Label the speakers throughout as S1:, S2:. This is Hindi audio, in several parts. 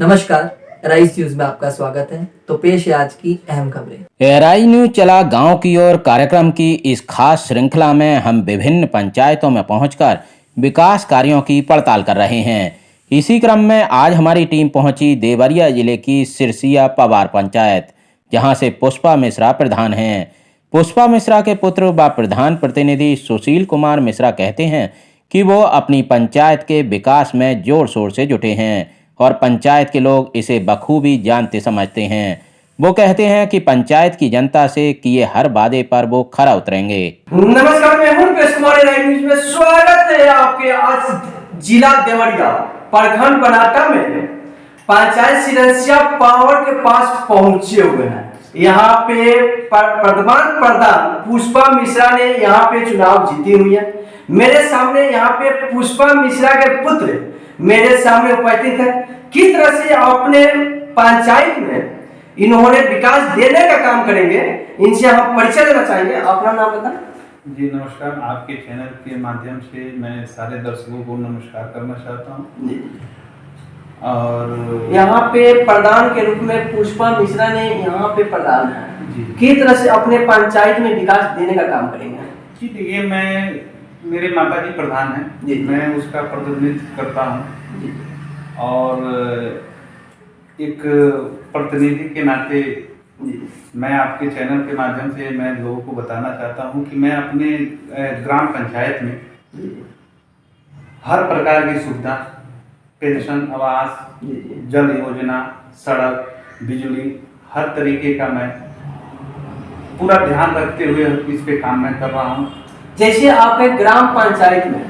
S1: नमस्कार, राइस न्यूज में आपका स्वागत है। तो पेश है आज की अहम खबरें।
S2: एआरआई न्यूज चला गांव की ओर कार्यक्रम की इस खास श्रृंखला में हम विभिन्न पंचायतों में पहुंचकर विकास कार्यों की पड़ताल कर रहे हैं। इसी क्रम में आज हमारी टीम पहुंची देवरिया जिले की सिरसिया पवार पंचायत, जहां से पुष्पा मिश्रा प्रधान हैं। पुष्पा मिश्रा के पुत्र व प्रधान प्रतिनिधि सुशील कुमार मिश्रा कहते हैं कि वो अपनी पंचायत के विकास में जोर शोर से जुटे हैं और पंचायत के लोग इसे बखूबी जानते समझते हैं। वो कहते हैं कि पंचायत की जनता से किए हर वादे पर वो खरा उतरेंगे।
S3: नमस्कार, मैं हूं पेश कुमार, राइस न्यूज में स्वागत है आपके। आज जिला देवरिया प्रखंड बनाटा में पंचायत सिरसिया पावर के पास पहुंचे हुए हैं। यहाँ पे वर्तमान प्रधान पुष्पा मिश्रा ने यहाँ पे चुनाव जीती हुई है। मेरे सामने यहाँ पे पुष्पा मिश्रा के पुत्र मेरे सामने उपस्थित है। किस तरह से अपने पंचायत में इन्होंने विकास देने का काम करेंगे, इनसे हम परिचय देना चाहेंगे। अपना नाम बताएं।
S4: जी नमस्कार, आपके चैनल के माध्यम से मैं सारे दर्शकों को नमस्कार करना चाहता हूँ। और
S3: यहाँ पे प्रधान के रूप में पुष्पा मिश्रा ने यहाँ पे प्रधान है, किस तरह से अपने पंचायत में विकास देने का काम करेंगे?
S4: जी देखिए, मेरे माता जी प्रधान हैं, मैं उसका प्रतिनिधित्व करता हूँ और एक प्रतिनिधि के नाते मैं आपके चैनल के माध्यम से मैं लोगों को बताना चाहता हूं कि मैं अपने ग्राम पंचायत में हर प्रकार की सुविधा, पेंशन, आवास, जल योजना, सड़क, बिजली, हर तरीके का मैं पूरा ध्यान रखते हुए इस पे काम मैं कर रहा हूं।
S3: जैसे आपके ग्राम पंचायत में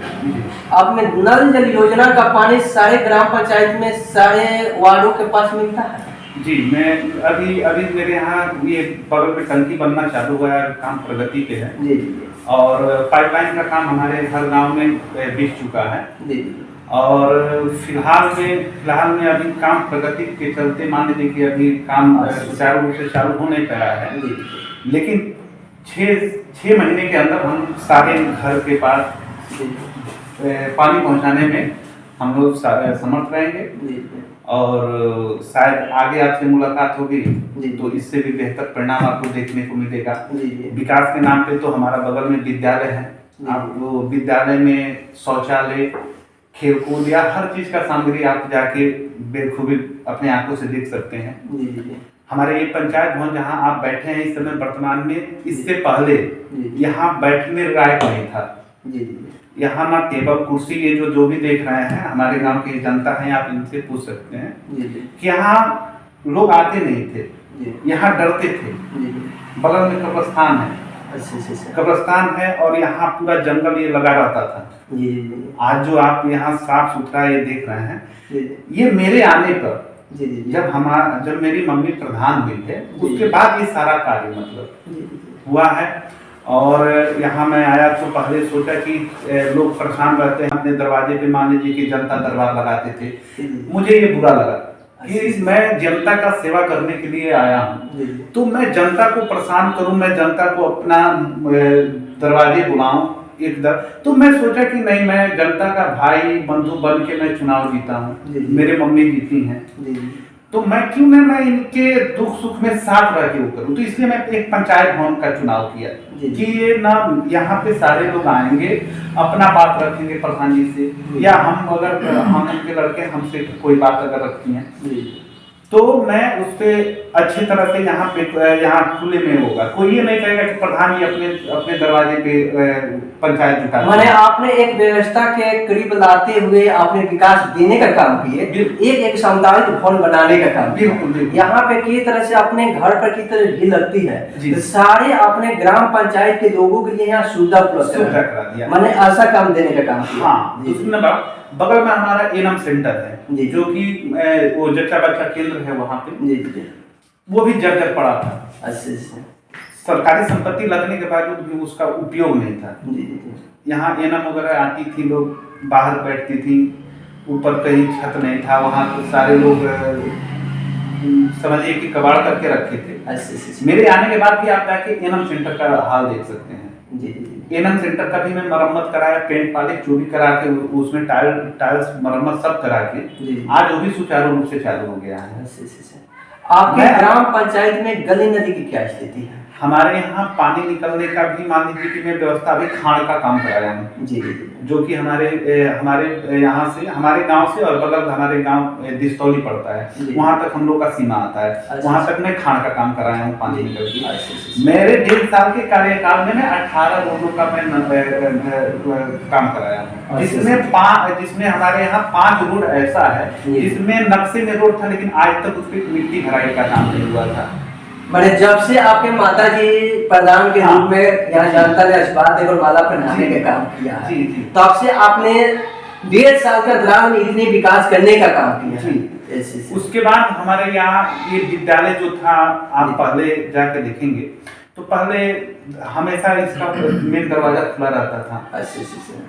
S3: आपने नल जल योजना का पानी सारे ग्राम पंचायत में सारे वार्डों के पास मिलता है?
S4: जी, मैं अभी मेरे यहाँ ये बगल में टंकी बनना चालू हुआ है, काम प्रगति पे है। जी जी। और पाइपलाइन का काम हमारे हर गांव में बिक चुका है। जी जी। और फिलहाल में अभी काम प्रगति के चलते मान लीजिए कि अभी काम सुचारू रूप से चालू हो नहीं पाया है, लेकिन 6 महीने के अंदर हम सारे घर के पास पानी पहुंचाने में हम लोग समर्थ रहेंगे। और शायद आगे आपसे मुलाकात होगी तो इससे भी बेहतर परिणाम आपको देखने को मिलेगा। विकास के नाम पे तो हमारा बगल में विद्यालय है, आप वो विद्यालय में शौचालय, खेलकूद या हर चीज का सामग्री आप जाके बेखूबी अपने आंखों से देख सकते हैं। हमारे ये पंचायत भवन जहाँ आप बैठे हैं इस समय वर्तमान में, इससे पहले यहाँ बैठने लायक नहीं था। यहाँ ना टेबल कुर्सी, ये जो भी देख रहे हैं हमारे गांव की जनता है, आप इनसे पूछ सकते हैं कि यहाँ लोग आते नहीं थे, यहाँ डरते थे। बगल में कब्रिस्तान है, कब्रिस्तान है और यहाँ पूरा जंगल ये लगा रहता था। आज जो आप यहाँ साफ सुथरा ये देख रहे हैं, ये मेरे आने पर जब मेरी मम्मी प्रधान हुई थे उसके बाद ये सारा कार्य मतलब हुआ है। और यहाँ मैं आया तो पहले सोचा कि लोग परेशान रहते हैं अपने दरवाजे पे, मान लीजिए कि जनता दरबार लगाते थे। मुझे ये बुरा लगा कि मैं जनता का सेवा करने के लिए आया हूँ, तो मैं जनता को परेशान करूँ, मैं जनता को अपना दरवाजे बुलाऊं तो मैं सोचा कि नहीं, मैं जनता का भाई बंधु बन के मैं चुनाव जीता हूँ, मेरे मम्मी जीती हैं, तो मैं क्यों ना मैं इनके दुख सुख में साथ रह के वो करूँ। तो इसलिए मैं एक पंचायत भवन का चुनाव किया कि ये ना यहाँ पे सारे लोग आएंगे, अपना बात रखेंगे प्रधान जी से, या हम उनके लड़के हमसे कोई बात अगर रखती हैं तो मैं उस पे अच्छी तरह से यहाँ खुले में होगा। कोई ये नहीं कहेगा कि प्रधान जी अपने दरवाजे पे पंचायत जुटा।
S3: मैंने आपने एक व्यवस्था के करीब लाते हुए आपने विकास देने का काम किए, एक सामुदायिक भवन बनाने का काम। बिल्कुल। यहाँ पे किस तरह से अपने घर पर किस तरह भीड़ लगती है, तो सारे अपने ग्राम पंचायत के लोगों के लिए यहाँ सुविधा उपलब्ध करा दिया। मैंने ऐसा काम देने का काम किया।
S4: हाँ, बगल में हमारा एनम सेंटर है जो कि वो जच्चा बच्चा केंद्र है, वहाँ पे वो भी जर्जर पड़ा था। सरकारी संपत्ति लगने के बावजूद भी उसका उपयोग नहीं था। यहाँ एनम वगैरह आती थी, लोग बाहर बैठती थी, ऊपर कहीं छत नहीं था, वहाँ तो सारे लोग समझिए कि कबाड़ करके रखे थे। मेरे आने के बाद भी आप जाके एनम सेंटर का हाल देख सकते हैं। एनएम सेंटर का भी मैं मरम्मत कराया, पेंट पॉलिश जो भी करा के उसमें टाइल्स मरम्मत सब करा के आज वो भी सुचारू रूप से चालू हो गया है।
S3: आपके ग्राम पंचायत में गली नदी की क्या स्थिति है?
S4: हमारे यहाँ पानी निकलने का भी मान लीजिए कि मैं व्यवस्था अभी खाड़ का काम कराया हूँ
S3: जी,
S4: जो कि हमारे यहाँ से हमारे गांव से और बगल हमारे गांव दिस्तौली पड़ता है, वहां तक हम लोग का सीमा आता है, वहां तक मैं खाड़ का काम कराया हूँ पानी निकल के। मेरे 1.5 साल के कार्यकाल में 18 रोडों का मैं काम कराया हूँ, जिसमें हमारे यहाँ 5 रोड ऐसा है जिसमें नक्शे में रोड था लेकिन आज तक उस पर मिट्टी भराई का काम नहीं हुआ था।
S3: मैंने जब से आपके माता जी प्रधान के रूप में यहाँ जनता ने आशीर्वाद देकर माला पहनाने का काम किया है, तब से आपने 1.5 साल का दौरान में इतने विकास करने का काम किया है।
S4: उसके बाद हमारे यहाँ ये विद्यालय जो था, आप पहले जाके देखेंगे तो पहले हमेशा इसका मेन दरवाजा खुला रहता था।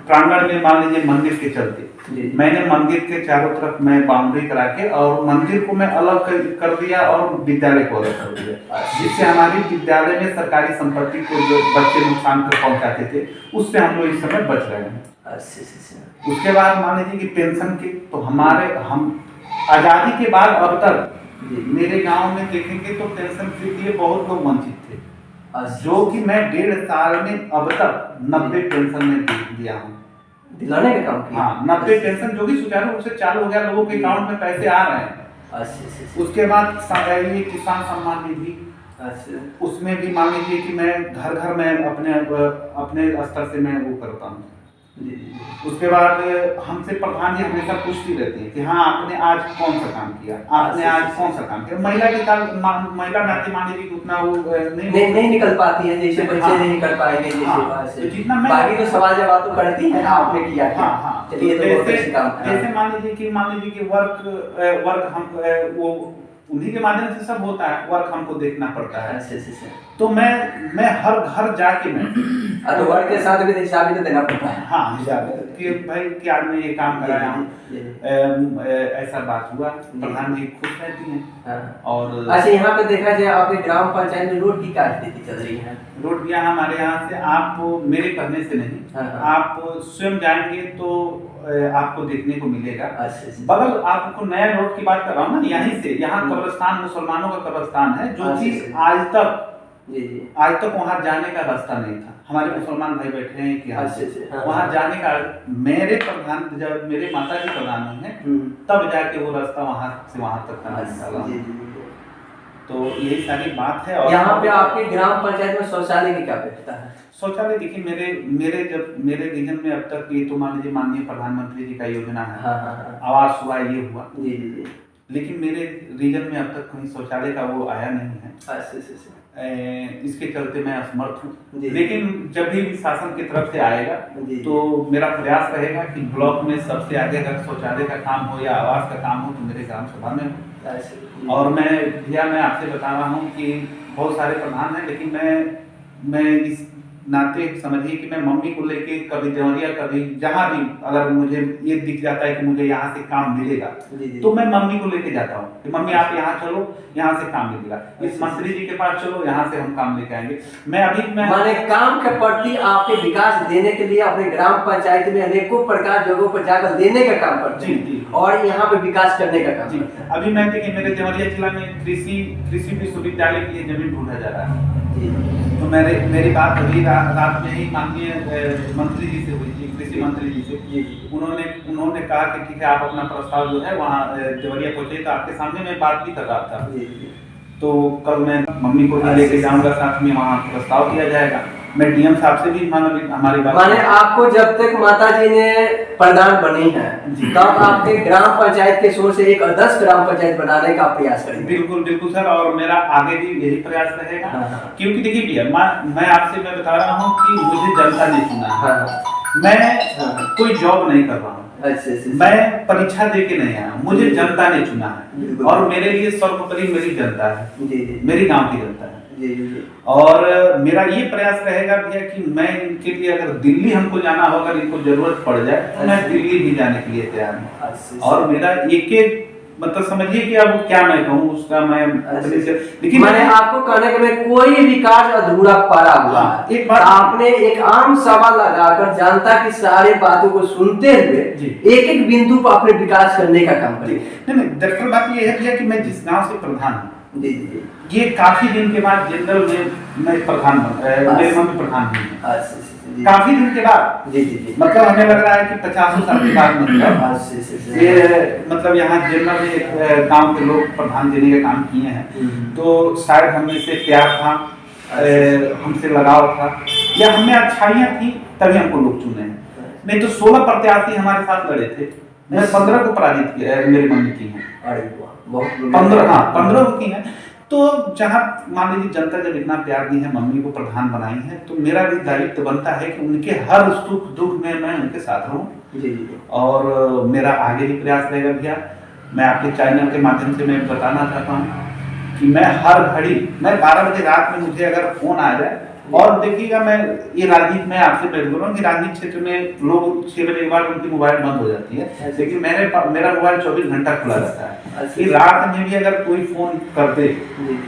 S4: प्रांगण में मान लीजिए मंदिर के चलते मैंने मंदिर के चारों तरफ मैं बाउंड्री करा के और मंदिर को मैं अलग कर दिया और विद्यालय को अलग कर दिया, जिससे हमारी विद्यालय में सरकारी संपत्ति को जो बच्चे नुकसान कर पहुंचाते थे उससे हम लोग इस समय बच रहे हैं। उसके बाद मान लीजिए कि पेंशन के तो हम आजादी के बाद अब तक मेरे गाँव में देखेंगे तो पेंशन के लिए बहुत लोग वंचित थे, जो कि मैं 1.5 साल में अब तक 90 पेंशन में दिया हूँ,
S3: दिलाने का काम किया।
S4: हाँ, 90 पेंशन जो कि सुचारू रूप से चालू हो गया, लोगों के अकाउंट में पैसे आ रहे हैं। उसके बाद ये किसान सम्मान निधि, उसमें भी मान लीजिए कि मैं घर में अपने स्तर से मैं वो करता हूँ। उसके बाद हमसे प्रधान जी हमेशा पूछती रहती है कि हाँ आपने आज कौन सा काम किया, आपने आज कौन सा काम किया। महिला के साथ महिला नाते मान लीजिए कि उतना वो
S3: नहीं निकल पाती है, जैसे बच्चे नहीं कर पाएंगे, जैसे जितना बाकी तो सवाल जवाब तो करती है, आपने किया। चलिए
S4: जैसे मान लीजिए कि वर्क हम वो उन्हीं के माध्यम से सब होता है, वर्क हमको देखना पड़ता है। तो मैं हर घर जाके मैं
S3: तो वर्क के साथ भी हिसाब भी तो देना पड़ता है।
S4: हाँ, हिसाब कि भाई कि आज मैं ये काम कराया हूँ, ऐसा बात हुआ, प्रधान जी खुश रहती हैं। और
S3: अच्छा, यहाँ पे देखा जाए आपके ग्राम पंचायत में रोड की क्या स्थिति चल रही है?
S4: रोड यहाँ हमारे यहाँ से आप मेरे कहने से नहीं, आप स्वयं जाएंगे तो आपको देखने को मिलेगा। बगल आपको नया रोड की बात कर रहा हूँ ना, यहीं से यहाँ कब्रिस्तान, मुसलमानों का कब्रिस्तान है, जो कि आज तक वहाँ जाने का रास्ता नहीं था। हमारे मुसलमान भाई बैठे हैं कि वहाँ जाने का मेरे प्रधान, जब मेरे माता जी प्रधान हुए हैं तब जाके वो रास्ता वहाँ से वहाँ तक का निकाला। तो यही सारी बात है। और
S3: यहाँ पे आपके ग्राम पंचायत में शौचालय की क्या व्यवस्था है?
S4: शौचालय देखिए मेरे रीजन में अब तक ये तो मान लीजिए माननीय प्रधानमंत्री जी का योजना है, आवास हुआ, ये हुआ, लेकिन मेरे रीजन में अब तक कहीं शौचालय का वो आया नहीं है। इसके चलते मैं असमर्थ हूँ, लेकिन जब भी शासन की तरफ से आएगा तो मेरा प्रयास रहेगा कि ब्लॉक में सबसे आगे अगर शौचालय का काम हो या आवास का काम हो तो मेरे ग्राम सभा में हो। और मैं आपसे बता रहा हूँ कि बहुत सारे प्रधान हैं, लेकिन मैं इस नाते समझिए कि मैं मम्मी को लेके कभी देवरिया, कभी जहाँ भी अगर मुझे ये दिख जाता है कि मुझे यहाँ से काम मिलेगा तो मैं मम्मी को लेके जाता हूँ कि मम्मी आप यहाँ चलो, यहाँ से काम मिलेगा, इस मंत्री जी के पास चलो, यहाँ से हम काम लेके आएंगे।
S3: माने काम के प्रति आपके विकास देने के लिए अपने ग्राम पंचायत में अनेकों प्रकार जगहों पर जाकर देने का काम करते हैं और यहाँ पे विकास करने का काम करते हैं।
S4: अभी मैं देखिए मेरे देवरिया जिला में कृषि विश्वविद्यालय के लिए जमीन ढूंढा जा रहा है, तो मेरी बात अभी रात में ही माननीय मंत्री जी से हुई थी, कृषि मंत्री जी से। उन्होंने कहा कि ठीक है आप अपना प्रस्ताव जो है वहाँ देवरिया पहुंचे, तो आपके सामने मैं बात भी कर रहा था। तो कल मैं मम्मी को भी लेके जाऊंगा, साथ में वहाँ प्रस्ताव किया जाएगा। मैं डीएम साहब से भी हमारी बात,
S3: माने आपको जब तक माता जी ने प्रधान बनी है तब आपके ग्राम पंचायत के सोच से एक आदर्श ग्राम पंचायत बनाने का प्रयास करेंगे।
S4: बिल्कुल सर, और मेरा आगे भी यही प्रयास रहेगा। क्योंकि देखिए भैया, मैं बता रहा हूँ कि मुझे जनता ने चुना, मैं कोई जॉब नहीं कर रहा हूँ, मैं परीक्षा दे के नहीं आया, मुझे जनता ने चुना है और मेरे लिए सर्वोपरि मेरी जनता है, मेरी गांव की जनता है। और मेरा ये प्रयास रहेगा भैया कि मैं इनके लिए अगर दिल्ली हमको जाना होगा, इनको जरूरत पड़ जाए तो मैं दिल्ली भी जाने के लिए तैयार हूँ। और मेरा एक मतलब समझिए कि अब क्या मैं कहूँ उसका मैं
S3: लेकिन मैंने आपको कहने के में कोई विकास अधूरा पड़ा हुआ है।
S4: एक बात
S3: आपने एक आम सवाल लगाकर जनता की सारी बातों को सुनते हुए एक एक बिंदु पर अपने विकास करने का काम करें।
S4: नहीं, दरअसल बात ये है भैया कि मैं जिस गांव से प्रधान हूँ,
S3: जी,
S4: ये काफी दिन के बाद जनरल में मैं प्रधान मेरे मम्मी प्रधान हुई काफी दिन के बाद।
S3: जी,
S4: मतलब हमें लग रहा है कि 50 साल के बाद मतलब ये मतलब यहाँ जनरल में गांव के लोग प्रधान देने का काम किए हैं, तो शायद हमें से प्यार था, हमसे लगाव था, या हमें अच्छाइयाँ थी तभी हमको लोग चुने हैं। नहीं तो 16 प्रत्याशी हमारे साथ लड़े थे, मैं 15 को पराजित किया, मेरी मम्मी की है 15 को की है। तो जहाँ मान लीजिए जनता जब इतना प्यार दी है, मम्मी को प्रधान बनाई है, तो मेरा भी दायित्व बनता है कि उनके हर सुख दुख में मैं उनके साथ रहूं। और मेरा आगे भी प्रयास रहेगा भैया। मैं आपके चैनल के माध्यम से मैं बताना चाहता हूँ कि मैं हर घड़ी, मैं 12 बजे रात में मुझे अगर फोन आ जाए, और देखिएगा मैं ये राजनीति में आपसे मैं बोल रहा हूँ कि राजनीति क्षेत्र में लोग 6 बजे के बाद उनकी मोबाइल बंद हो जाती है, लेकिन मेरा मोबाइल 24 घंटा खुला रहता है कि रात में भी अगर कोई फोन कर दे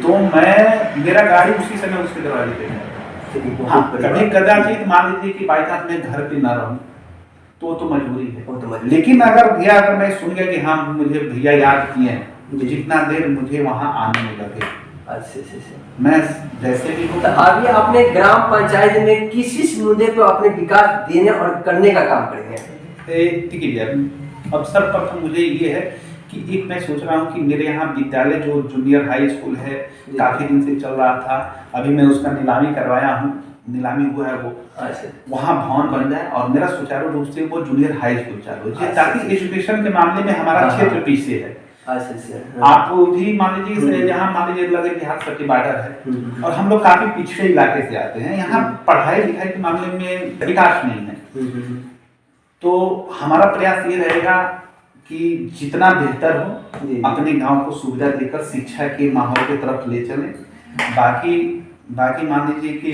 S4: तो मेरा गाड़ी उसी समय उसके दरवाजे पे है। हाँ, कभी कदाचित मान लीजिए कि बाई चांस मैं घर पे ना रहूँ तो मजबूरी है, लेकिन अगर मैं सुन गया कि हाँ मुझे भैया याद किए हैं, जितना देर मुझे वहाँ आने में लगे मैं जैसे भी हूँ।
S3: अभी अपने ग्राम पंचायत में किस मुद्दे पर अपने विकास देने और करने का काम करेंगे?
S4: ठीक है भैया, अब सर्वप्रथम मुझे ये है कि एक मैं सोच रहा हूँ कि मेरे यहाँ विद्यालय जो जूनियर हाई स्कूल है काफी दिन से चल रहा था, अभी मैं उसका नीलामी करवाया हूँ, नीलामी हुआ है वो, वहाँ भवन बन जाए और मेरा सुचारू रूप से वो जूनियर हाई स्कूल चालू हो, ताकि एजुकेशन के मामले में हमारा क्षेत्र पीछे है। आप भी मान लीजिए यहाँ मान लीजिए लगे बिहार सटी बॉर्डर है और हम लोग काफी पिछड़े इलाके से आते हैं, यहाँ पढ़ाई लिखाई के मामले में विकास नहीं है। तो हमारा प्रयास ये रहेगा कि जितना बेहतर हो अपने गांव को सुविधा देकर शिक्षा के माहौल की तरफ ले चलें। बाकी मान लीजिए कि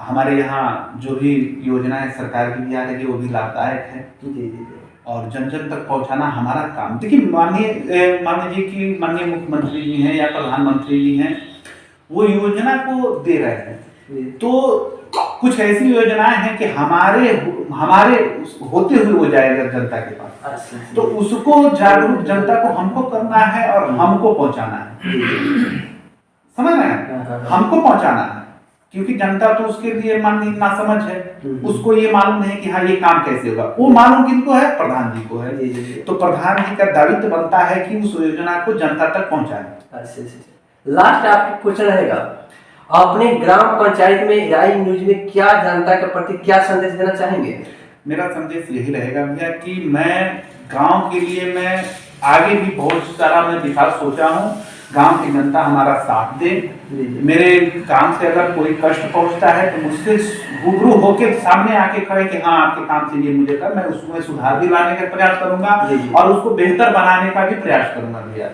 S4: हमारे यहाँ जो भी योजनाएं सरकार की भी आ रही है वो भी लाभदायक है और जन जन तक पहुंचाना हमारा काम। देखिए मान लीजिए कि माननीय मुख्यमंत्री जी हैं या प्रधानमंत्री जी हैं, वो योजना को दे रहे हैं, तो कुछ ऐसी योजनाएं हैं कि हमारे होते हुए वो जाएगा जनता के पास, तो उसको जागरूक जनता को हमको करना है और हमको पहुंचाना है, समझ रहे हैं, हमको पहुंचाना है, क्योंकि जनता तो उसके लिए ना समझ है, उसको ये मालूम नहीं कि हाँ ये काम कैसे होगा, वो मालूम किनको है, प्रधान जी को है। तो प्रधान जी का दायित्व बनता है कि उस योजना को जनता तक पहुंचाए।
S3: लास्ट आपका क्वेश्चन रहेगा, अपने ग्राम पंचायत में राय न्यूज में क्या जनता के प्रति क्या संदेश देना चाहेंगे?
S4: मेरा संदेश यही रहेगा भैया कि मैं गांव के लिए मैं आगे भी बहुत सारा मैं विकास सोचा हूँ, गांव की जनता हमारा साथ दे, मेरे काम से अगर कोई कष्ट पहुंचता है तो मुझसे रूबरू होके सामने आके कहे कि हाँ आपके काम से ये मुझे कर, मैं उसमें सुधार भी लाने का प्रयास करूंगा और उसको बेहतर बनाने का भी प्रयास करूंगा भैया।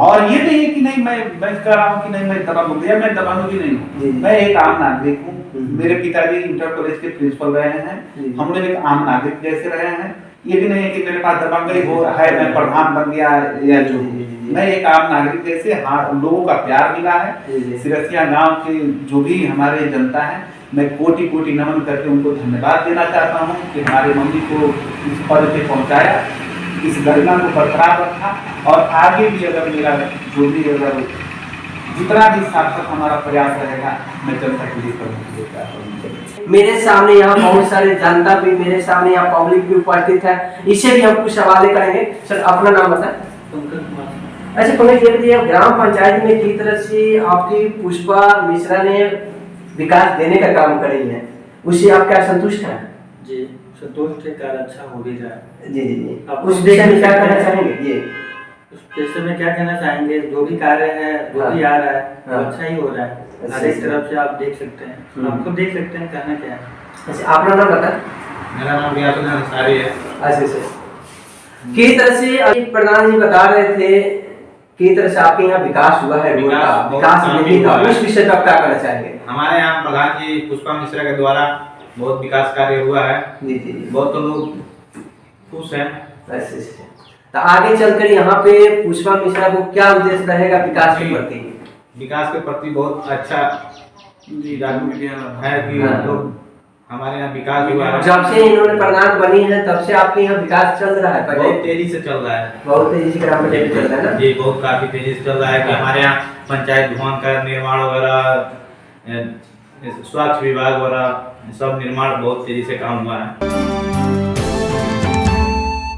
S4: और ये नहीं है कि नहीं मैं कह रहा हूँ कि नहीं मैं दबंग हूँ भैया, मैं दबंग भी नहीं हूँ, मैं एक आम नागरिक हूँ। मेरे पिताजी इंटर कॉलेज के प्रिंसिपल रहे हैं, हम लोग एक आम नागरिक जैसे रहे हैं। ये भी नहीं है कि मेरे पास दबंगई हो है, मैं प्रधान बन गया या जो, मैं एक आम नागरिक जैसे, हाँ लोगों का प्यार मिला है। सिरसिया गांव के जो भी हमारे जनता है, मैं कोटि कोटि नमन करके उनको धन्यवाद देना चाहता हूँ कि हमारे मम्मी को इस पद पे पहुँचाया, इस गरिमा को बरकरार रखा और आगे भी अगर मेरा जो भी अगर जितना भी सार्थक हमारा प्रयास रहेगा मैं जनता के लिए करने के लिए तैयार हूँ।
S3: मेरे सामने यहाँ बहुत सारे जनता भी, मेरे सामने यहाँ पब्लिक भी उपस्थित है, इससे भी हम कुछ सवाल करेंगे। सर अपना नाम बताएं। अच्छा पंकज, ये बताइए ग्राम पंचायत में किस तरह से आपकी पुष्पा मिश्रा ने विकास देने का काम करी है, उससे आप क्या संतुष्ट हैं?
S5: जी संतुष्ट है, कार्य अच्छा हो भी रहा है।
S3: जी उस विषय में क्या कहना चाहेंगे? ये
S5: उस विषय में क्या कहना चाहेंगे, जो भी कार्य है जो भी आ रहा है वो अच्छा ही हो रहा है, हर एक तरफ से आप देख सकते हैं, आप खुद देख सकते हैं कहना क्या है।
S3: अच्छा अपना नाम बताएं।
S6: मेरा नाम रियासुल अंसारी है।
S3: अच्छा किस तरह से अभी प्रधान जी बता रहे थे किस तरह से आपके यहाँ विकास हुआ है, विकास नहीं था, उस विषय पर क्या कहना चाहेंगे?
S6: हमारे यहाँ प्रधान जी पुष्पा मिश्रा के द्वारा बहुत विकास कार्य हुआ है,
S3: जी
S6: बहुत लोग खुश हैं।
S3: तो आगे चलकर यहाँ पे पुष्पा मिश्रा को क्या उद्देश्य रहेगा विकास के प्रति?
S6: विकास के प्रति बहुत अच्छा है कि लोग हमारे यहाँ विकास हुआ है।
S3: जब से इन्होंने प्रधान बनी है तब से आपके यहाँ विकास चल रहा है?
S6: बहुत तेजी से चल रहा है।
S3: बहुत तेजी से ग्राम पंचायत चल रहा है ना
S6: जी, बहुत काफी तेजी से चल रहा है कि हमारे यहाँ पंचायत भवन का निर्माण वगैरह, स्वास्थ्य विभाग वगैरह सब निर्माण बहुत तेजी से काम हुआ है।